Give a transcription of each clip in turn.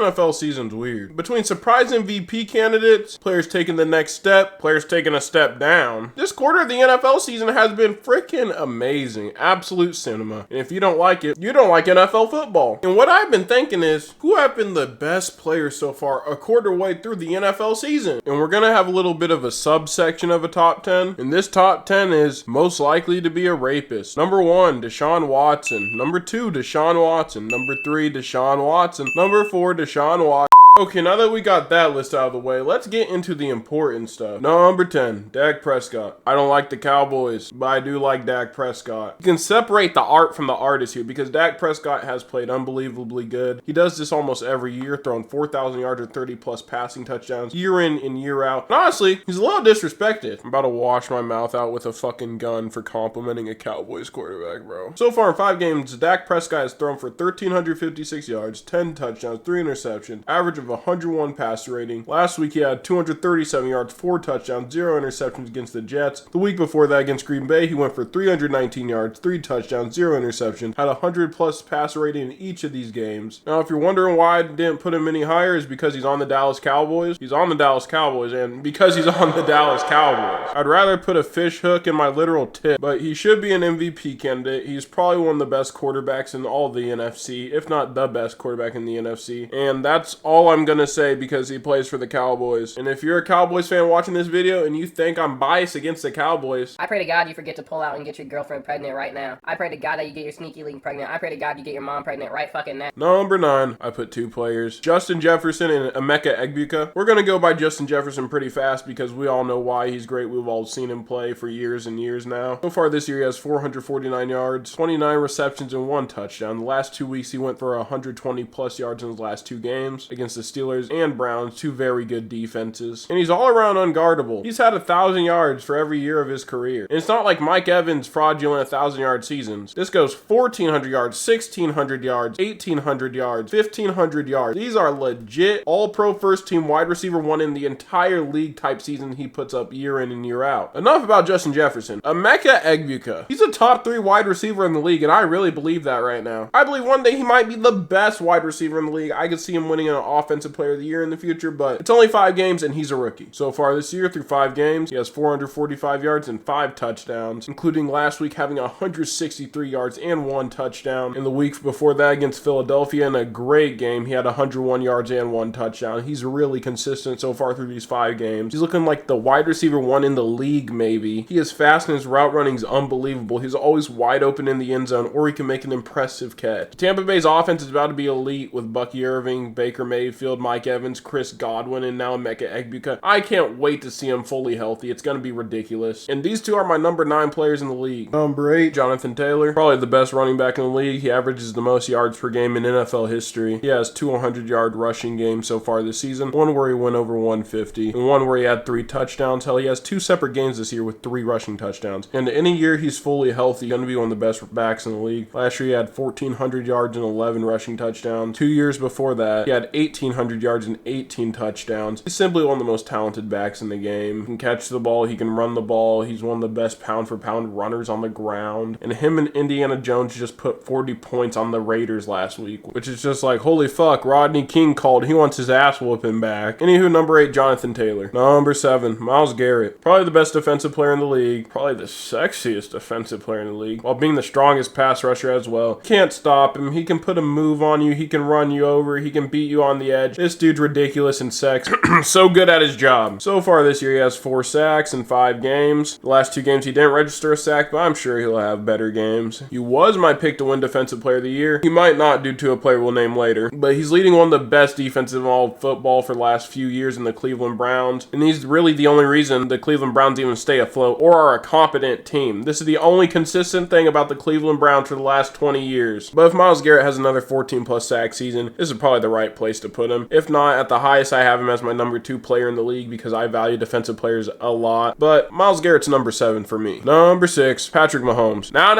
NFL season's weird. Between surprise MVP candidates, players taking the next step, players taking a step down, this quarter of the NFL season has been freaking amazing. Absolute cinema. And if you don't like it, you don't like NFL football. And what I've been thinking is, who have been the best players so far a quarter way through the NFL season? And we're going to have a little bit of a subsection of a top 10. And this top 10 is most likely to be a rapist. Number 1, Deshaun Watson. Number 2, Deshaun Watson. Number 3, Deshaun Watson. Number 4, Deshaun Watson. Okay, now that we got that list out of the way, let's get into the important stuff. Number 10, Dak Prescott. I don't like the Cowboys, but I do like Dak Prescott. You can separate the art from the artist here because Dak Prescott has played unbelievably good. He does this almost every year, throwing 4,000 yards or 30 plus passing touchdowns year in and year out. And honestly, he's a little disrespected. I'm about to wash my mouth out with a fucking gun for complimenting a Cowboys quarterback, bro. So far in 5 games, Dak Prescott has thrown for 1,356 yards, 10 touchdowns, 3 interceptions, average of 101 passer rating. Last week he had 237 yards, 4 touchdowns, 0 interceptions against the Jets. The week before that against Green Bay, he went for 319 yards, 3 touchdowns, 0 interceptions, had 100 plus passer rating in each of these games. Now, if you're wondering why I didn't put him any higher, is because he's on the Dallas Cowboys. He's on the Dallas Cowboys, and because he's on the Dallas Cowboys, I'd rather put a fish hook in my literal tip, but he should be an MVP candidate. He's probably one of the best quarterbacks in all the NFC, if not the best quarterback in the NFC, and that's all I'm gonna say because he plays for the Cowboys. And if you're a Cowboys fan watching this video and you think I'm biased against the Cowboys, I pray to God you forget to pull out and get your girlfriend pregnant right now. I pray to God that you get your sneaky link pregnant. I pray to God you get your mom pregnant right fucking now. Number 9, I put 2 players, Justin Jefferson and Emeka Egbuka. We're gonna go by Justin Jefferson pretty fast because we all know why he's great. We've all seen him play for years and years now. So far this year he has 449 yards, 29 receptions and 1 touchdown. The last 2 weeks he went for 120 plus yards in his last 2 games against the Steelers and Browns, 2 very good defenses. And he's all around unguardable. He's had 1,000 yards for every year of his career. And it's not like Mike Evans' fraudulent 1,000-yard seasons. This goes 1,400 yards, 1,600 yards, 1,800 yards, 1,500 yards. These are legit all-pro first-team wide receiver 1 in the entire league type season he puts up year in and year out. Enough about Justin Jefferson. Emeka Egbuka. He's a top 3 wide receiver in the league, and I really believe that right now. I believe one day he might be the best wide receiver in the league. I could see him winning an Offensive Player of the Year in the future, but it's only 5 games and he's a rookie. So far this year, through 5 games, he has 445 yards and 5 touchdowns, including last week having 163 yards and 1 touchdown. In the week before that against Philadelphia, in a great game, he had 101 yards and 1 touchdown. He's really consistent so far through these 5 games. He's looking like the wide receiver 1 in the league, maybe. He is fast and his route running is unbelievable. He's always wide open in the end zone, or he can make an impressive catch. Tampa Bay's offense is about to be elite with Bucky Irving, Baker Mayfield, Mike Evans, Chris Godwin, and now Emeka Egbuka. I can't wait to see him fully healthy. It's going to be ridiculous. And these 2 are my number 9 players in the league. Number 8, Jonathan Taylor. Probably the best running back in the league. He averages the most yards per game in NFL history. He has 2 100-yard rushing games so far this season. 1 where he went over 150. And 1 where he had 3 touchdowns. Hell, he has 2 separate games this year with 3 rushing touchdowns. And any year he's fully healthy, going to be one of the best backs in the league. Last year he had 1,400 yards and 11 rushing touchdowns. 2 years before that, he had 1,800 yards and 18 touchdowns. He's simply one of the most talented backs in the game. He can catch the ball, he can run the ball, he's one of the best pound-for-pound runners on the ground. And him and Indiana Jones just put 40 points on the Raiders last week, which is just like, holy fuck, Rodney King called, he wants his ass whooping back. Anywho, number 8, Jonathan Taylor. Number 7, Myles Garrett. Probably the best defensive player in the league, probably the sexiest defensive player in the league, while being the strongest pass rusher as well. Can't stop him, he can put a move on you, he can run you over, he can beat you on the edge. This dude's ridiculous and sexy. So good at his job. So far this year he has 4 sacks in 5 games. The last 2 games he didn't register a sack, but I'm sure he'll have better games. He was my pick to win Defensive Player of the Year. He might not due to a player we'll name later, but he's leading one of the best defenses in all football for the last few years in the Cleveland Browns, and he's really the only reason the Cleveland Browns even stay afloat or are a competent team. This is the only consistent thing about the Cleveland Browns for the last 20 years. But if Myles Garrett has another 14 plus sack season, this is probably the right place to put him. If not, at the highest, I have him as my number 2 player in the league because I value defensive players a lot. But Myles Garrett's number 7 for me. Number 6, Patrick Mahomes. Now.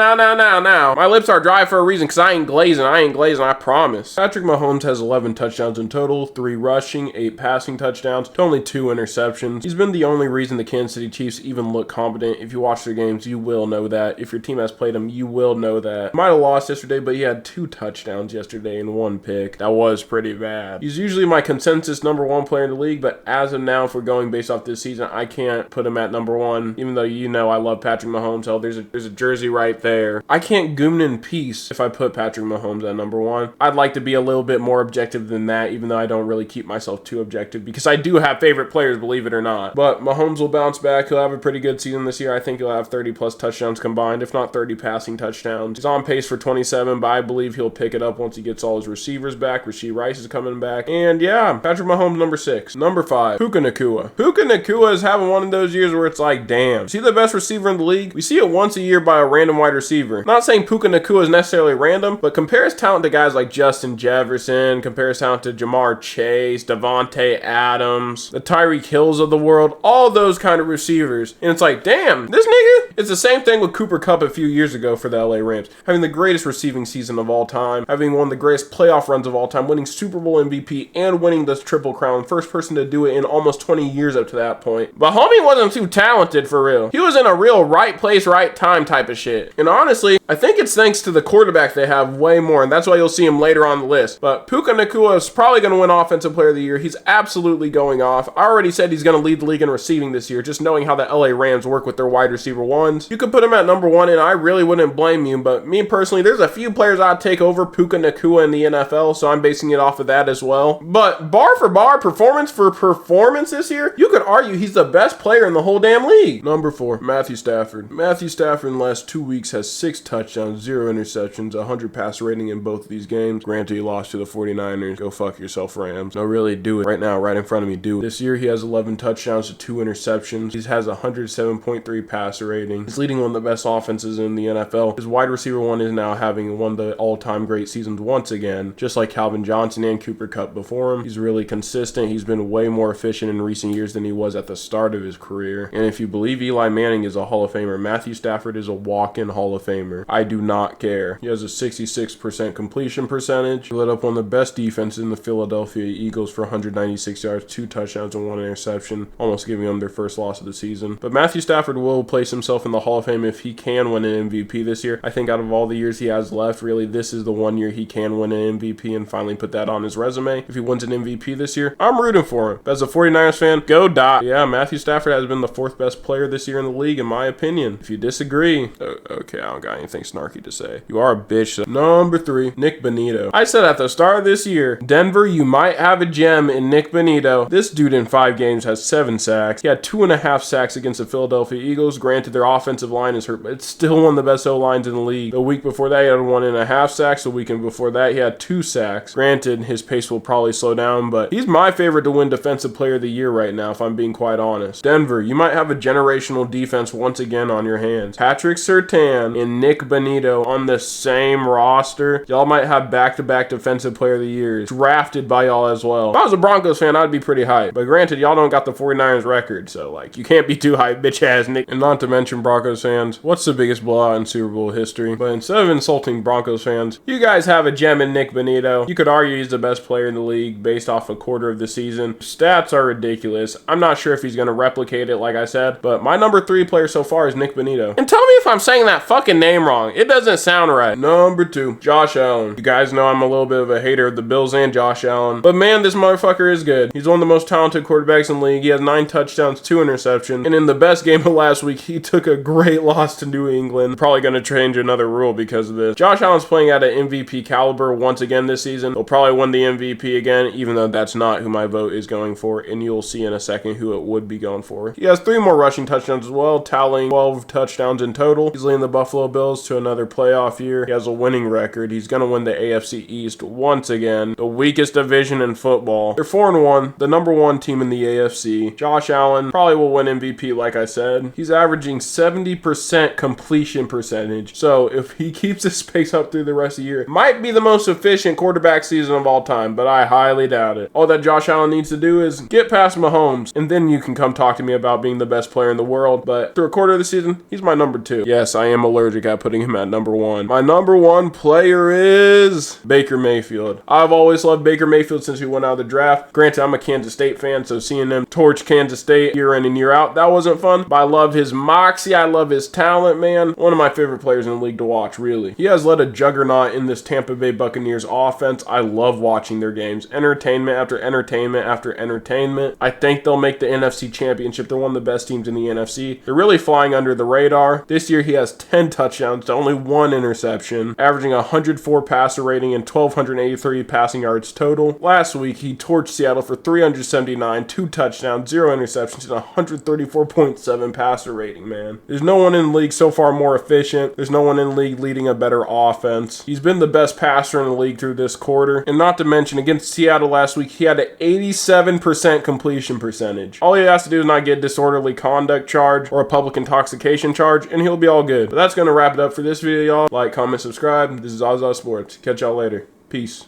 My lips are dry for a reason because I ain't glazing, I promise. Patrick Mahomes has 11 touchdowns in total, 3 rushing, 8 passing touchdowns, to only 2 interceptions. He's been the only reason the Kansas City Chiefs even look competent. If you watch their games, you will know that. If your team has played him, you will know that. He might have lost yesterday, but he had 2 touchdowns yesterday and 1 pick. That was pretty bad. He's He's usually my consensus number 1 player in the league, but as of now, if we're going based off this season, I can't put him at number 1, even though you know I love Patrick Mahomes. Hell, there's a jersey right there. I can't goon in peace if I put Patrick Mahomes at number 1. I'd like to be a little bit more objective than that, even though I don't really keep myself too objective, because I do have favorite players, believe it or not. But Mahomes will bounce back. He'll have a pretty good season this year. I think he'll have 30 plus touchdowns combined, if not 30 passing touchdowns. He's on pace for 27, but I believe he'll pick it up once he gets all his receivers back. Rashee Rice is coming back. And yeah, Patrick Mahomes, number 6. Number 5, Puka Nacua. Puka Nacua is having one of those years where it's like, damn, is he the best receiver in the league? We see it once a year by a random wide receiver. Not saying Puka Nacua is necessarily random, but compare his talent to guys like Justin Jefferson, compare his talent to Jamar Chase, Devontae Adams, the Tyreek Hills of the world, all those kind of receivers. And it's like, damn, this nigga? It's the same thing with Cooper Kupp a few years ago for the LA Rams. Having the greatest receiving season of all time, having one of the greatest playoff runs of all time, winning Super Bowl MVP, and winning this Triple Crown. First person to do it in almost 20 years up to that point. But homie wasn't too talented for real. He was in a real right place, right time type of shit. And honestly, I think it's thanks to the quarterback they have way more, and that's why you'll see him later on the list. But Puka Nacua is probably going to win Offensive Player of the Year. He's absolutely going off. I already said he's going to lead the league in receiving this year, just knowing how the LA Rams work with their wide receiver ones. You could put him at number 1, and I really wouldn't blame you, but me personally, there's a few players I'd take over Puka Nacua in the NFL, so I'm basing it off of that as well. But bar for bar, performance for performance this year, you could argue he's the best player in the whole damn league. Number 4, Matthew Stafford. Matthew Stafford in the last 2 weeks has 6 touchdowns, 0 interceptions, 100 passer rating in both of these games. Granted, he lost to the 49ers. Go fuck yourself, Rams. No, really, do it. Right now, right in front of me, do it. This year, he has 11 touchdowns to 2 interceptions. He has 107.3 passer rating. He's leading one of the best offenses in the NFL. His wide receiver one is now having one of the all-time great seasons once again, just like Calvin Johnson and Cooper Kupp before him. He's really consistent. He's been way more efficient in recent years than he was at the start of his career. And if you believe Eli Manning is a Hall of Famer, Matthew Stafford is a walk-in Hall of Famer. I do not care. He has a 66% completion percentage. He led up one of the best defenses in the Philadelphia Eagles for 196 yards, 2 touchdowns, and 1 interception, almost giving them their first loss of the season. But Matthew Stafford will place himself in the Hall of Fame if he can win an MVP this year. I think out of all the years he has left, really, this is the one year he can win an MVP and finally put that on his resume. If he wins an MVP this year, I'm rooting for him. As a 49ers fan, go Dot. Yeah, Matthew Stafford has been the 4th best player this year in the league, in my opinion. If you disagree, okay, I don't got anything snarky to say. You are a bitch. Number 3, Nick Bonito. I said at the start of this year, Denver, you might have a gem in Nick Bonito. This dude in 5 games has 7 sacks. He had 2.5 sacks against the Philadelphia Eagles. Granted, their offensive line is hurt, but it's still one of the best O-lines in the league. The week before that, he had 1.5 sacks. The weekend before that, he had 2 sacks. Granted, his pace will probably slow down, but he's my favorite to win Defensive Player of the Year right now, if I'm being quite honest. Denver, you might have a generational defense once again on your hands. Patrick Surtain and Nick Bonito on the same roster. Y'all might have back-to-back Defensive Player of the Years drafted by y'all as well. If I was a Broncos fan, I'd be pretty hyped. But granted, y'all don't got the 49ers record, so like you can't be too hyped, bitch-ass Nick. And not to mention Broncos fans, what's the biggest blowout in Super Bowl history? But instead of insulting Broncos fans, you guys have a gem in Nick Bonito. You could argue he's the best player in the league based off a quarter of the season. Stats are ridiculous. I'm not sure if he's going to replicate it, like I said, but my number 3 player so far is Nick Bonito. And tell me if I'm saying that fucking name wrong. It doesn't sound right. Number 2, Josh Allen. You guys know I'm a little bit of a hater of the Bills and Josh Allen, but man, this motherfucker is good. He's one of the most talented quarterbacks in the league. He has 9 touchdowns, 2 interceptions, and in the best game of last week, he took a great loss to New England. Probably going to change another rule because of this. Josh Allen's playing at an MVP caliber once again this season. He'll probably win the MVP again, even though that's not who my vote is going for, and you'll see in a second who it would be going for. He has 3 more rushing touchdowns as well, tallying 12 touchdowns in total. He's leading the Buffalo Bills to another playoff year. He has a winning record. He's going to win the AFC East once again, the weakest division in football. They're 4-1, the number 1 team in the AFC. Josh Allen probably will win MVP, like I said. He's averaging 70% completion percentage. So if he keeps this pace up through the rest of the year, it might be the most efficient quarterback season of all time, but I highly doubt it. All that Josh Allen needs to do is get past Mahomes, and then you can come talk to me about being the best player in the world. But through a quarter of the season, he's my number 2. Yes, I am allergic at putting him at number 1. My number 1 player is Baker Mayfield. I've always loved Baker Mayfield since he went out of the draft. Granted, I'm a Kansas State fan, so seeing him torch Kansas State year in and year out, that wasn't fun. But I love his moxie. I love his talent, man. One of my favorite players in the league to watch, really. He has led a juggernaut in this Tampa Bay Buccaneers offense. I love watching their game. games. Entertainment after entertainment after entertainment. I think they'll make the NFC Championship. They're one of the best teams in the NFC. They're really flying under the radar. This year he has 10 touchdowns to only 1 interception, averaging 104 passer rating and 1,283 passing yards total. Last week he torched Seattle for 379, 2 touchdowns, 0 interceptions, and 134.7 passer rating, man. There's no one in the league so far more efficient. There's no one in the league leading a better offense. He's been the best passer in the league through this quarter. And not to mention, against Seattle last week, he had an 87% completion percentage. All he has to do is not get a disorderly conduct charge or a public intoxication charge, and he'll be all good. But that's going to wrap it up for this video, y'all. Like, comment, subscribe. This is Zaza Sports. Catch y'all later. Peace.